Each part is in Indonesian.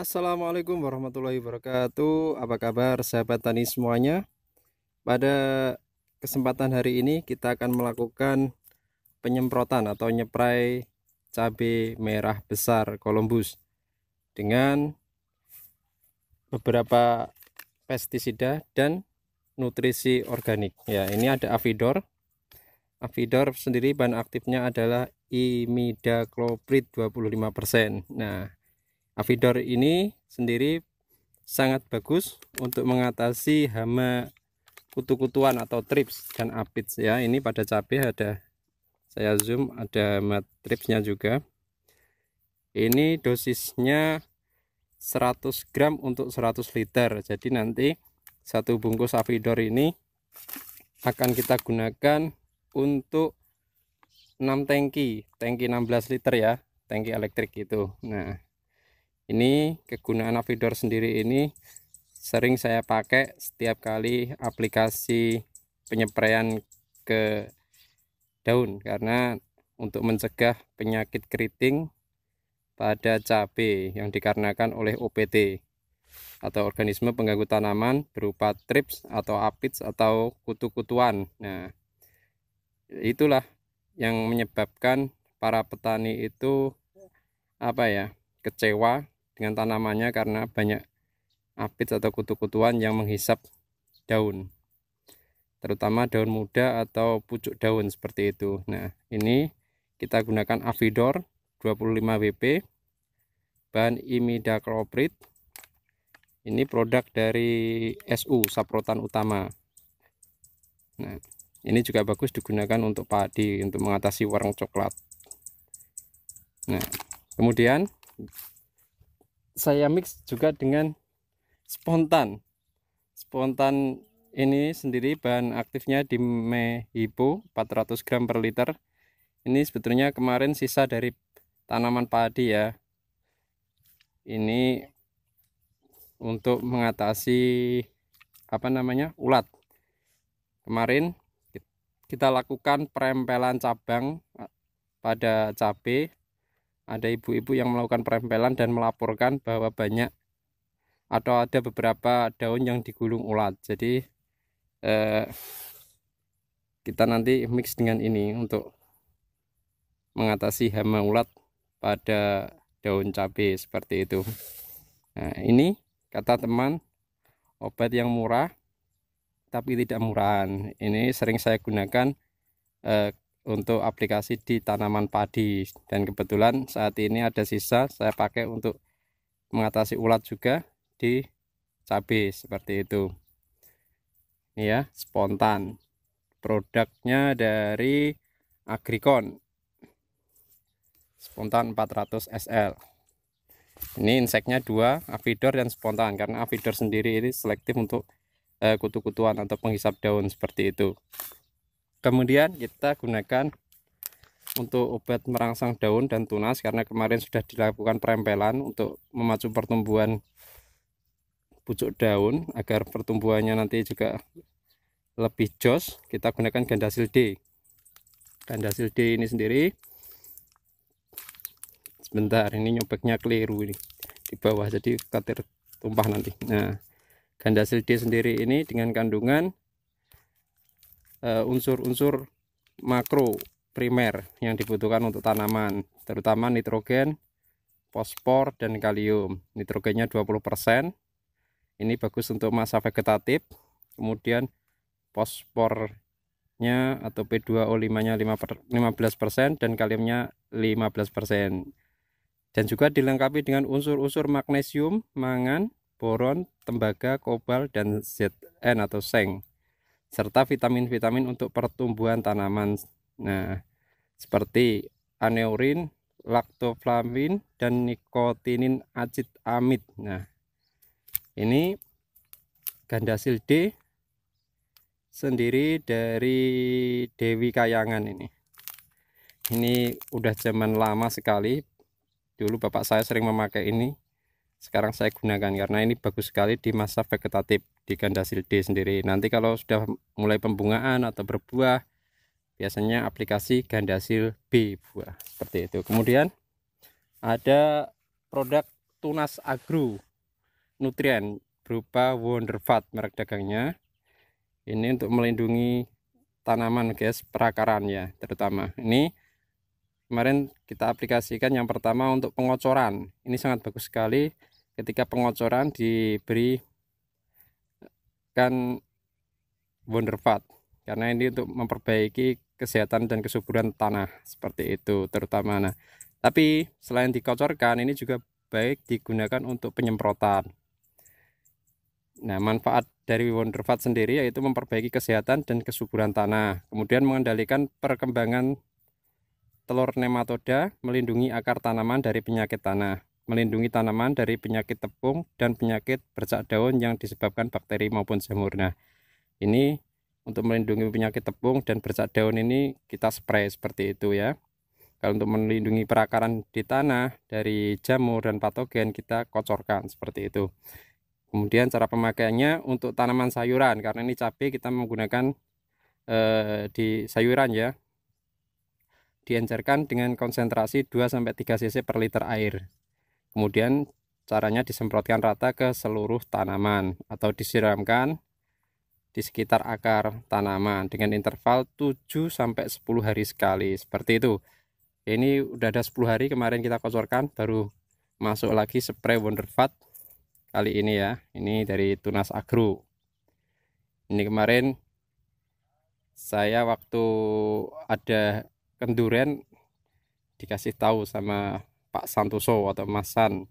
Assalamualaikum warahmatullahi wabarakatuh. Apa kabar sahabat tani semuanya? Pada kesempatan hari ini kita akan melakukan penyemprotan atau nyeprai cabai merah besar Columbus dengan beberapa pestisida dan nutrisi organik. Ya, ini ada Avidor. Avidor sendiri bahan aktifnya adalah imidacloprid 25%. Nah, Avidor ini sendiri sangat bagus untuk mengatasi hama kutu-kutuan atau trips dan aphids ya. Ini pada cabai ada, saya zoom, ada hama tripsnya juga. Ini dosisnya 100 gram untuk 100 liter. Jadi nanti satu bungkus Avidor ini akan kita gunakan untuk 6 tangki 16 liter ya, tangki elektrik itu. Nah, ini kegunaan Avidor sendiri ini sering saya pakai setiap kali aplikasi penyepraian ke daun, karena untuk mencegah penyakit keriting pada cabai yang dikarenakan oleh OPT atau organisme pengganggu tanaman berupa trips atau aphids atau kutu-kutuan. Nah, itulah yang menyebabkan para petani itu kecewa dengan tanamannya karena banyak aphids atau kutu-kutuan yang menghisap daun, terutama daun muda atau pucuk daun seperti itu. Nah, ini kita gunakan Avidor 25 WP, bahan imidacloprid. Ini produk dari SU, Saprotan Utama. Nah, ini juga bagus digunakan untuk padi, untuk mengatasi warna coklat. Nah, kemudian saya mix juga dengan spontan. Spontan ini sendiri bahan aktifnya di Mehipo 400 gram per liter. Ini sebetulnya kemarin sisa dari tanaman padi ya. Ini untuk mengatasi ulat. Kemarin kita lakukan perempelan cabang pada cabai. Ada ibu-ibu yang melakukan perempelan dan melaporkan bahwa banyak atau ada beberapa daun yang digulung ulat. Jadi kita nanti mix dengan ini untuk mengatasi hama ulat pada daun cabai seperti itu. Nah, ini kata teman, obat yang murah tapi tidak murahan. Ini sering saya gunakan untuk aplikasi di tanaman padi, dan kebetulan saat ini ada sisa, saya pakai untuk mengatasi ulat juga di cabai seperti itu. Ini ya, spontan, produknya dari Agricon, spontan 400 SL. Ini inseknya 2, Avidor dan spontan, karena Avidor sendiri ini selektif untuk kutu-kutuan atau penghisap daun seperti itu. Kemudian kita gunakan untuk obat merangsang daun dan tunas, karena kemarin sudah dilakukan perempelan untuk memacu pertumbuhan pucuk daun agar pertumbuhannya nanti juga lebih jos. Kita gunakan Gandasil D. Gandasil D ini sendiri, sebentar, ini nyobeknya keliru ini di bawah, jadi katir tumpah nanti. Nah, Gandasil D sendiri ini dengan kandungan unsur-unsur makro primer yang dibutuhkan untuk tanaman, terutama nitrogen, fosfor, dan kalium. Nitrogennya 20%, ini bagus untuk masa vegetatif. Kemudian fosfornya atau P2O5 nya 15% dan kaliumnya 15%. Dan juga dilengkapi dengan unsur-unsur magnesium, mangan, boron, tembaga, kobalt, dan Zn atau seng, serta vitamin-vitamin untuk pertumbuhan tanaman. Nah, seperti aneurin, laktoflavin, dan nikotinin acid amid. Nah, ini Gandasil D sendiri dari Dewi Kayangan. Ini udah zaman lama sekali. Dulu bapak saya sering memakai ini, sekarang saya gunakan karena ini bagus sekali di masa vegetatif di Gandasil D sendiri. Nanti kalau sudah mulai pembungaan atau berbuah, biasanya aplikasi Gandasil B buah seperti itu. Kemudian ada produk Tunas Agro Nutrien berupa Wonderfat merek dagangnya. Ini untuk melindungi tanaman guys, perakaran ya terutama. Ini kemarin kita aplikasikan yang pertama untuk pengocoran. Ini sangat bagus sekali ketika pengocoran diberikan Wonderfat, karena ini untuk memperbaiki kesehatan dan kesuburan tanah seperti itu terutama. Nah, tapi selain dikocorkan, ini juga baik digunakan untuk penyemprotan. Nah, manfaat dari Wonderfat sendiri yaitu memperbaiki kesehatan dan kesuburan tanah, kemudian mengendalikan perkembangan telur nematoda, melindungi akar tanaman dari penyakit tanah, melindungi tanaman dari penyakit tepung dan penyakit bercak daun yang disebabkan bakteri maupun jamur. Nah, ini untuk melindungi penyakit tepung dan bercak daun ini kita spray seperti itu ya. Kalau untuk melindungi perakaran di tanah dari jamur dan patogen, kita kocorkan seperti itu. Kemudian cara pemakaiannya untuk tanaman sayuran, karena ini cabai kita menggunakan di sayuran ya. Diencerkan dengan konsentrasi 2-3 cc per liter air. Kemudian caranya disemprotkan rata ke seluruh tanaman atau disiramkan di sekitar akar tanaman dengan interval 7-10 hari sekali seperti itu. Ini udah ada 10 hari kemarin kita kocorkan, baru masuk lagi spray Wonderfat kali ini ya. Ini dari Tunas Agro. Ini kemarin saya waktu ada kenduren dikasih tahu sama Pak Santoso atau Mas San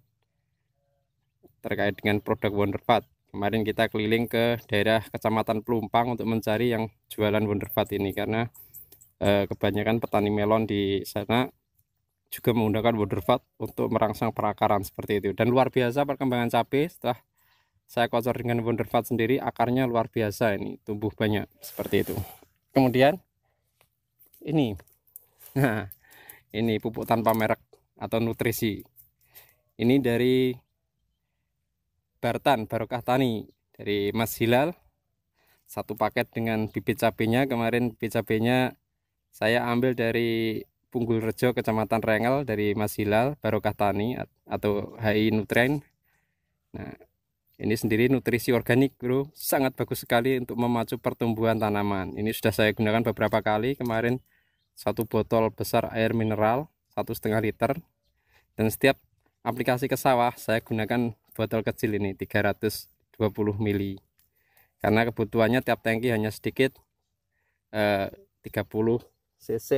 terkait dengan produk Wonderfat. Kemarin kita keliling ke daerah Kecamatan Pelumpang untuk mencari yang jualan Wonderfat ini, karena kebanyakan petani melon di sana juga menggunakan Wonderfat untuk merangsang perakaran seperti itu. Dan luar biasa perkembangan cabai setelah saya kocor dengan Wonderfat sendiri, akarnya luar biasa, ini tumbuh banyak seperti itu. Kemudian ini, nah ini pupuk tanpa merek atau nutrisi. Ini dari Bartan Barokah Tani dari Mas Hilal, satu paket dengan bibit cabenya. Kemarin bibit cabenya saya ambil dari Punggul Rejo, Kecamatan Rengel, dari Mas Hilal Barokah Tani atau HI Nutrien. Nah, ini sendiri nutrisi organik bro, sangat bagus sekali untuk memacu pertumbuhan tanaman. Ini sudah saya gunakan beberapa kali. Kemarin satu botol besar air mineral 1,5 liter, dan setiap aplikasi ke sawah saya gunakan botol kecil ini 320 ml, karena kebutuhannya tiap tangki hanya sedikit 30 cc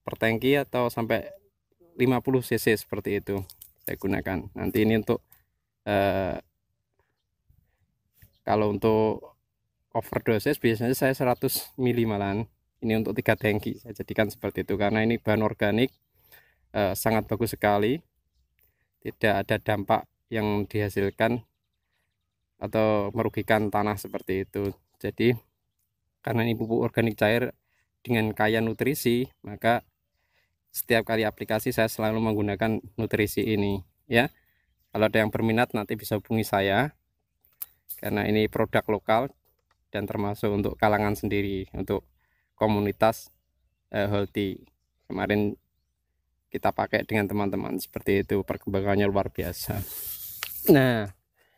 per tangki atau sampai 50 cc seperti itu saya gunakan. Nanti ini untuk kalau untuk overdose biasanya saya 100 ml malahan. Ini untuk 3 tangki saya jadikan seperti itu, karena ini bahan organik, sangat bagus sekali, tidak ada dampak yang dihasilkan atau merugikan tanah seperti itu. Jadi karena ini pupuk organik cair dengan kaya nutrisi, maka setiap kali aplikasi saya selalu menggunakan nutrisi ini ya. Kalau ada yang berminat nanti bisa hubungi saya, karena ini produk lokal dan termasuk untuk kalangan sendiri, untuk komunitas healthy. Kemarin kita pakai dengan teman-teman seperti itu, perkembangannya luar biasa. Nah,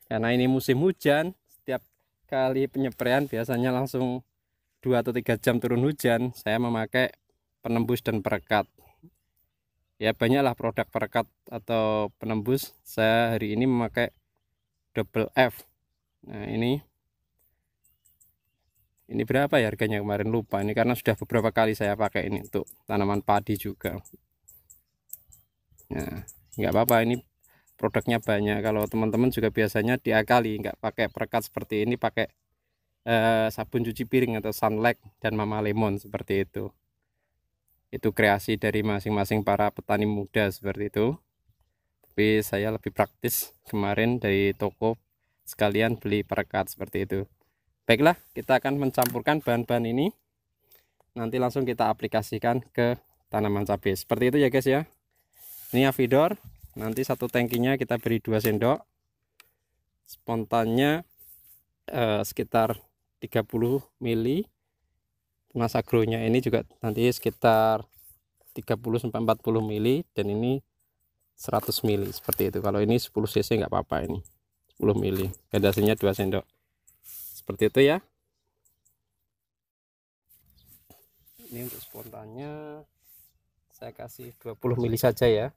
karena ini musim hujan, setiap kali penyepraian biasanya langsung 2 atau 3 jam turun hujan, saya memakai penembus dan perekat. Ya banyaklah produk perekat atau penembus. Saya hari ini memakai Double F. Nah, ini berapa ya harganya kemarin lupa. Ini karena sudah beberapa kali saya pakai ini untuk tanaman padi juga. Nah, nggak apa-apa, ini produknya banyak. Kalau teman-teman juga biasanya diakali, nggak pakai perekat seperti ini, pakai sabun cuci piring atau Sunlight dan Mama Lemon seperti itu. Itu kreasi dari masing-masing para petani muda seperti itu. Tapi saya lebih praktis, kemarin dari toko sekalian beli perekat seperti itu. Baiklah, kita akan mencampurkan bahan-bahan ini. Nanti langsung kita aplikasikan ke tanaman cabai. Seperti itu ya guys ya. Ini Avidor, nanti satu tangkinya kita beri 2 sendok. Spontannya sekitar 30 ml. Tunas Agronya ini juga nanti sekitar 30-40 ml, dan ini 100 ml seperti itu. Kalau ini 10 cc nggak apa-apa, ini 10 ml, gradasinya 2 sendok seperti itu ya. Ini untuk spontannya saya kasih 20 ml saja ya.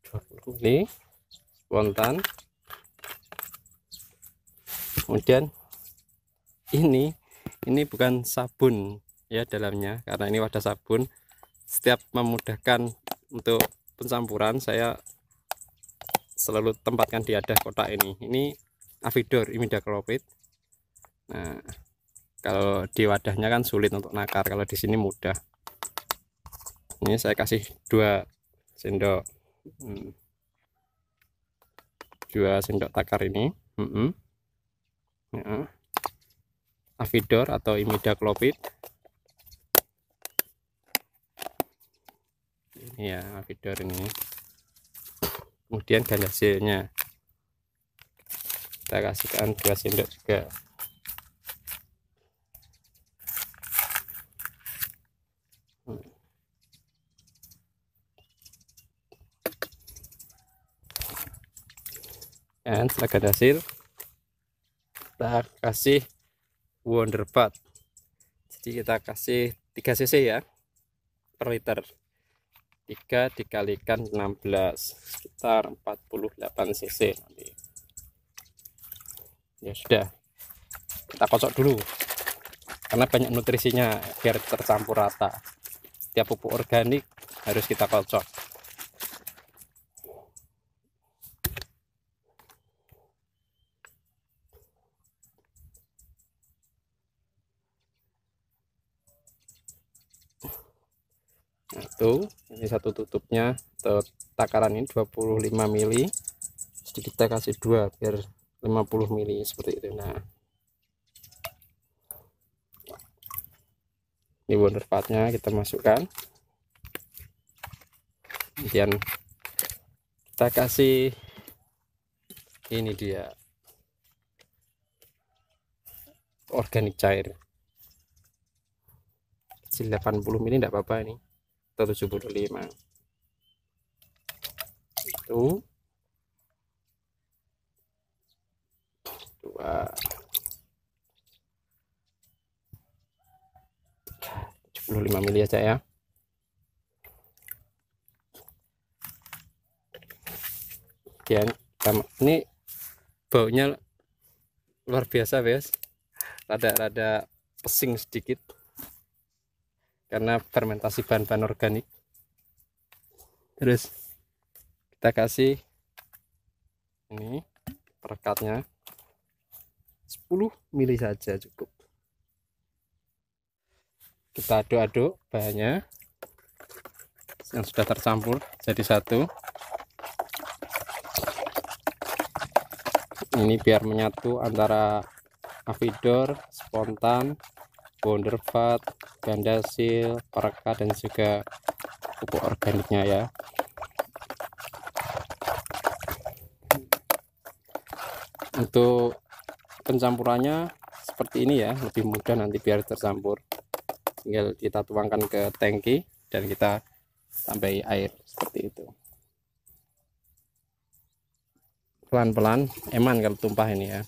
20 ml spontan. Kemudian ini bukan sabun ya dalamnya, karena ini wadah sabun. Setiap memudahkan untuk pencampuran, saya selalu tempatkan di wadah kotak ini. Ini Avidor imidacloprid. Nah, kalau di wadahnya kan sulit untuk nakar, kalau di sini mudah. Ini saya kasih 2 sendok 2 sendok takar ini. Ya. Avidor atau imidacloprid. Ini ya Avidor ini. Kemudian gandasilnya kita kasihkan 2 sendok juga. Dan setelah gandasil kita kasih Wonderfat. Jadi kita kasih 3 cc ya per liter. 3 dikalikan 16 sekitar 48 cc nanti. Ya sudah, kita kocok dulu karena banyak nutrisinya biar tercampur rata. Setiap pupuk organik harus kita kocok. Nah, tuh ini satu tutupnya atau takaran ini 25 ml. Jadi kita kasih 2 biar 50 ml seperti itu. Nah, ini Wonderfatnya kita masukkan. Kemudian kita kasih ini dia organik cair. 80 ml enggak apa-apa ini. 75 itu 2 75 ml aja ya. Kemudian ini baunya luar biasa guys, rada pesing sedikit karena fermentasi bahan-bahan organik. Terus kita kasih ini perekatnya 10 ml saja cukup. Kita aduk-aduk bahannya yang sudah tercampur jadi satu. Ini biar menyatu antara Avidor, spontan, Wonderfat, gandasil, perekat, dan juga pupuk organiknya ya. Untuk pencampurannya seperti ini ya, lebih mudah nanti biar tercampur. Tinggal kita tuangkan ke tangki dan kita tambahi air seperti itu. Pelan-pelan, eman kalau tumpah ini ya.